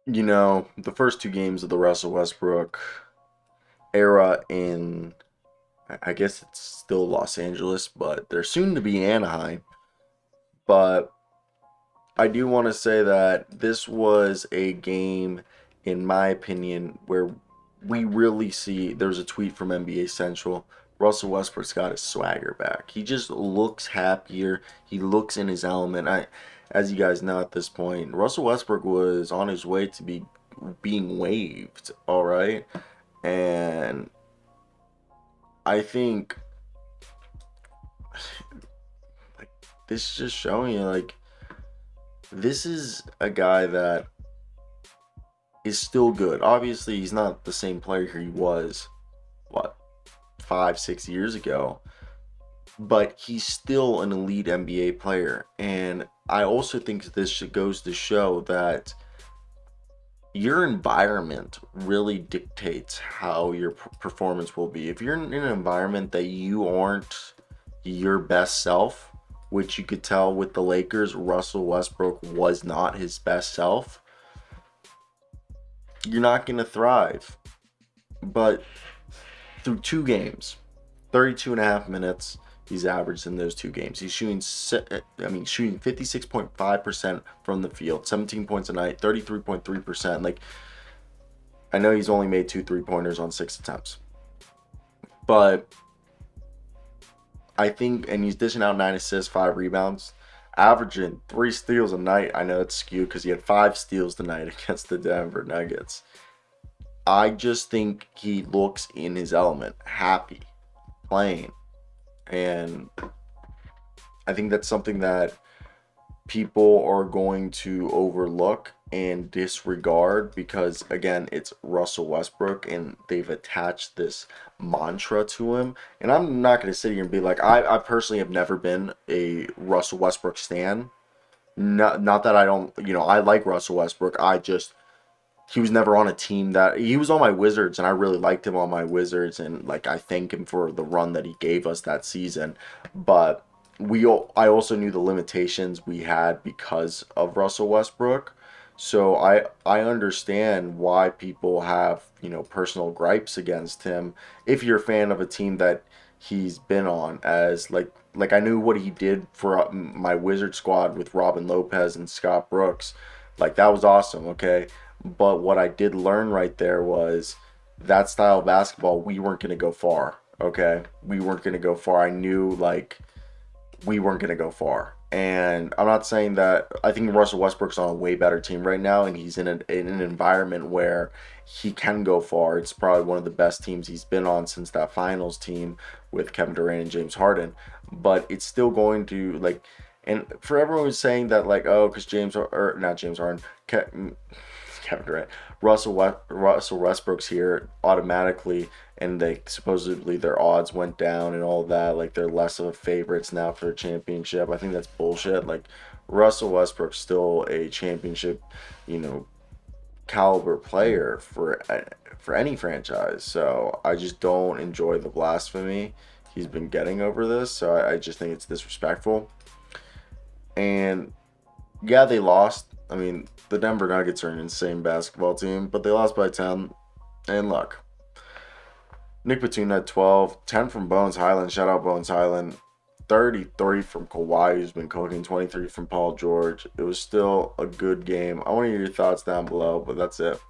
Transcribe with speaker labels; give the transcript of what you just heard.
Speaker 1: The first two games of the Russell Westbrook era in, I guess it's still Los Angeles, but they're soon to be Anaheim. But I do want to say that this was a game, in my opinion, where we really see there's a tweet from NBA Central. Russell Westbrook's got his swagger back. He just looks happier. He looks in his element. As you guys know at this point, Russell Westbrook was on his way to being waived. All right, and I think like this is just showing you this is a guy that is still good. Obviously, he's not the same player he was, what, 5, 6 years ago, but he's still an elite NBA player. And I also think this goes to show that your environment really dictates how your performance will be. If you're in an environment that you aren't your best self, which you could tell with the Lakers, Russell Westbrook was not his best self, you're not going to thrive. But through two games, 32 and a half minutes he's averaged in those two games. He's shooting 56.5% from the field, 17 points a night, 33.3%. I know he's only made two three-pointers on 6 attempts. But I think, and he's dishing out 9 assists, 5 rebounds, averaging 3 steals a night. I know it's skewed because he had 5 steals tonight against the Denver Nuggets. I just think he looks in his element, happy, playing. And I think that's something that people are going to overlook and disregard because, again, it's Russell Westbrook and they've attached this mantra to him. And I'm not going to sit here and be like, I personally have never been a Russell Westbrook stan. Not that I don't, I like Russell Westbrook. He was never on a team that he was on my Wizards, and I really liked him on my Wizards, and I thank him for the run that he gave us that season. But I also knew the limitations we had because of Russell Westbrook. So I understand why people have, personal gripes against him if you're a fan of a team that he's been on, as I knew what he did for my Wizard squad with Robin Lopez and Scott Brooks. That was awesome, okay? But what I did learn right there was that style of basketball, we weren't going to go far. Okay. We weren't going to go far. I knew we weren't going to go far. And I'm not saying that I think Russell Westbrook's on a way better team right now, and he's in an environment where he can go far. It's probably one of the best teams he's been on since that finals team with Kevin Durant and James Harden. But it's still going to and for everyone who's saying that oh, because or not James Harden, Kevin Durant, Russell Westbrook's here automatically, and they supposedly their odds went down and all that. They're less of a favorites now for a championship. I think that's bullshit. Russell Westbrook's still a championship, you know, caliber player for any franchise. So I just don't enjoy the blasphemy he's been getting over this. So I just think it's disrespectful. And yeah, they lost. I mean, the Denver Nuggets are an insane basketball team, but they lost by 10. And look, Nick Batum had 12, 10 from Bones Highland. Shout out Bones Highland. 33 from Kawhi, who's been cooking, 23 from Paul George. It was still a good game. I want to hear your thoughts down below, but that's it.